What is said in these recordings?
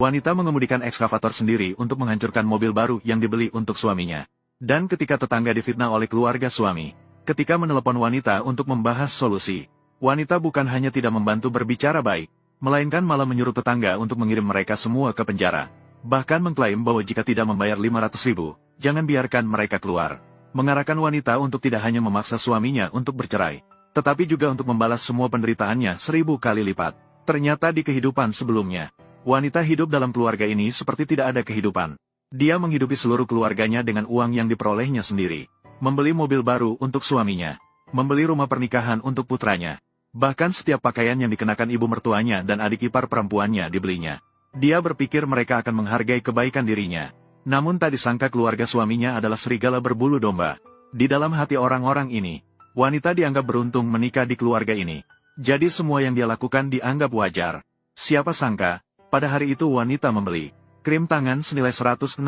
Wanita mengemudikan ekskavator sendiri untuk menghancurkan mobil baru yang dibeli untuk suaminya. Dan ketika tetangga difitnah oleh keluarga suami, ketika menelepon wanita untuk membahas solusi, wanita bukan hanya tidak membantu berbicara baik, melainkan malah menyuruh tetangga untuk mengirim mereka semua ke penjara. Bahkan mengklaim bahwa jika tidak membayar 500.000, jangan biarkan mereka keluar. Mengarahkan wanita untuk tidak hanya memaksa suaminya untuk bercerai, tetapi juga untuk membalas semua penderitaannya 1000 kali lipat. Ternyata di kehidupan sebelumnya, wanita hidup dalam keluarga ini seperti tidak ada kehidupan. Dia menghidupi seluruh keluarganya dengan uang yang diperolehnya sendiri. Membeli mobil baru untuk suaminya. Membeli rumah pernikahan untuk putranya. Bahkan setiap pakaian yang dikenakan ibu mertuanya dan adik ipar perempuannya dibelinya. Dia berpikir mereka akan menghargai kebaikan dirinya. Namun tak disangka keluarga suaminya adalah serigala berbulu domba. Di dalam hati orang-orang ini, wanita dianggap beruntung menikah di keluarga ini. Jadi semua yang dia lakukan dianggap wajar. Siapa sangka, pada hari itu wanita membeli krim tangan senilai 168.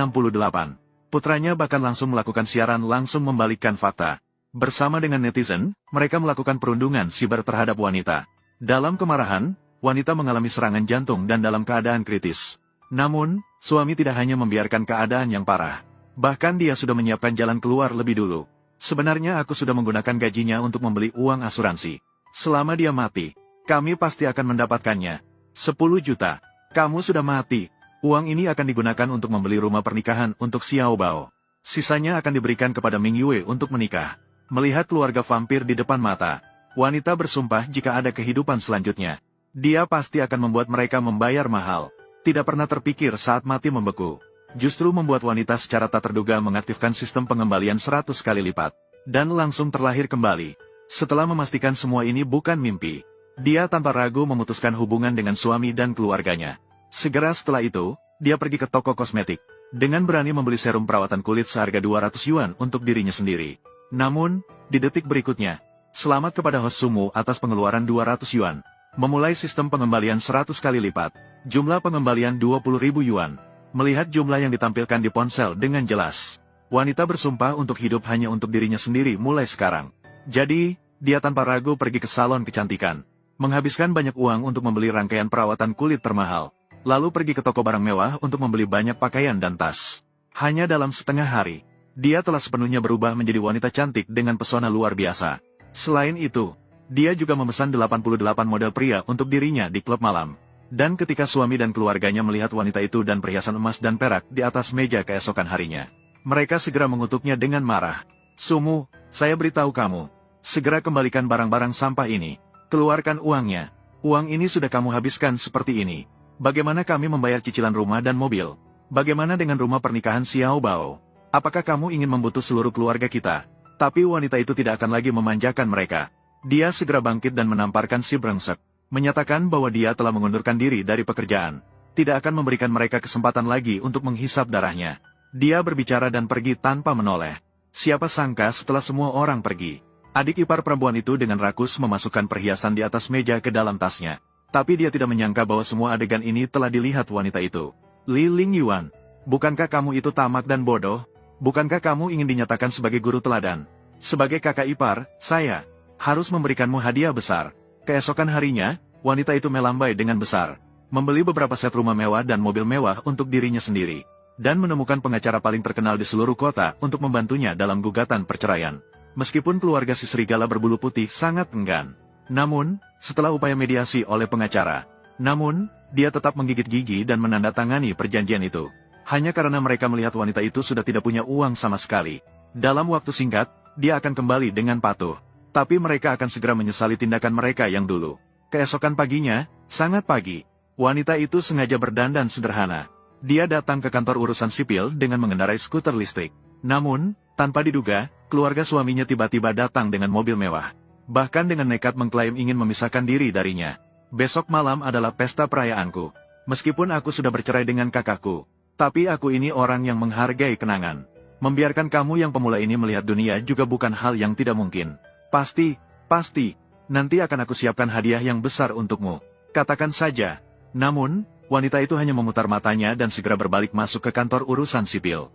Putranya bahkan langsung melakukan siaran langsung membalikkan fakta. Bersama dengan netizen, mereka melakukan perundungan siber terhadap wanita. Dalam kemarahan, wanita mengalami serangan jantung dan dalam keadaan kritis. Namun, suami tidak hanya membiarkan keadaan yang parah. Bahkan dia sudah menyiapkan jalan keluar lebih dulu. Sebenarnya aku sudah menggunakan gajinya untuk membeli uang asuransi. Selama dia mati, kami pasti akan mendapatkannya. 10 juta. Kamu sudah mati. Uang ini akan digunakan untuk membeli rumah pernikahan untuk Xiao Bao. Sisanya akan diberikan kepada Ming Yue untuk menikah. Melihat keluarga vampir di depan mata, wanita bersumpah jika ada kehidupan selanjutnya, dia pasti akan membuat mereka membayar mahal. Tidak pernah terpikir saat mati membeku. Justru membuat wanita secara tak terduga mengaktifkan sistem pengembalian 100 kali lipat. Dan langsung terlahir kembali. Setelah memastikan semua ini bukan mimpi, dia tanpa ragu memutuskan hubungan dengan suami dan keluarganya. Segera setelah itu, dia pergi ke toko kosmetik. Dengan berani membeli serum perawatan kulit seharga 200 yuan untuk dirinya sendiri. Namun, di detik berikutnya, selamat kepada host Sumu atas pengeluaran 200 yuan. Memulai sistem pengembalian 100 kali lipat. Jumlah pengembalian 20.000 yuan. Melihat jumlah yang ditampilkan di ponsel dengan jelas, wanita bersumpah untuk hidup hanya untuk dirinya sendiri mulai sekarang. Jadi, dia tanpa ragu pergi ke salon kecantikan. Menghabiskan banyak uang untuk membeli rangkaian perawatan kulit termahal. Lalu pergi ke toko barang mewah untuk membeli banyak pakaian dan tas. Hanya dalam setengah hari, dia telah sepenuhnya berubah menjadi wanita cantik dengan pesona luar biasa. Selain itu, dia juga memesan 88 model pria untuk dirinya di klub malam. Dan ketika suami dan keluarganya melihat wanita itu dan perhiasan emas dan perak di atas meja keesokan harinya, mereka segera mengutuknya dengan marah. Sumu, saya beritahu kamu, segera kembalikan barang-barang sampah ini. Keluarkan uangnya. Uang ini sudah kamu habiskan seperti ini. Bagaimana kami membayar cicilan rumah dan mobil? Bagaimana dengan rumah pernikahan Xiao Bao? Apakah kamu ingin membutuh seluruh keluarga kita? Tapi wanita itu tidak akan lagi memanjakan mereka. Dia segera bangkit dan menamparkan si brengsek. Menyatakan bahwa dia telah mengundurkan diri dari pekerjaan. Tidak akan memberikan mereka kesempatan lagi untuk menghisap darahnya. Dia berbicara dan pergi tanpa menoleh. Siapa sangka setelah semua orang pergi, adik ipar perempuan itu dengan rakus memasukkan perhiasan di atas meja ke dalam tasnya. Tapi dia tidak menyangka bahwa semua adegan ini telah dilihat wanita itu. Li Ling Yuan, bukankah kamu itu tamak dan bodoh? Bukankah kamu ingin dinyatakan sebagai guru teladan? Sebagai kakak ipar, saya harus memberikanmu hadiah besar. Keesokan harinya, wanita itu melambai dengan besar. Membeli beberapa set rumah mewah dan mobil mewah untuk dirinya sendiri. Dan menemukan pengacara paling terkenal di seluruh kota untuk membantunya dalam gugatan perceraian. Meskipun keluarga si serigala berbulu putih sangat enggan. Namun, setelah upaya mediasi oleh pengacara, dia tetap menggigit gigi dan menandatangani perjanjian itu. Hanya karena mereka melihat wanita itu sudah tidak punya uang sama sekali. Dalam waktu singkat, dia akan kembali dengan patuh. Tapi mereka akan segera menyesali tindakan mereka yang dulu. Keesokan paginya, sangat pagi, wanita itu sengaja berdandan sederhana. Dia datang ke kantor urusan sipil dengan mengendarai skuter listrik. Namun, tanpa diduga, keluarga suaminya tiba-tiba datang dengan mobil mewah. Bahkan dengan nekat mengklaim ingin memisahkan diri darinya. Besok malam adalah pesta perayaanku. Meskipun aku sudah bercerai dengan kakakku, tapi aku ini orang yang menghargai kenangan. Membiarkan kamu yang pemula ini melihat dunia juga bukan hal yang tidak mungkin. Pasti, nanti akan aku siapkan hadiah yang besar untukmu. Katakan saja. Namun, wanita itu hanya memutar matanya dan segera berbalik masuk ke kantor urusan sipil.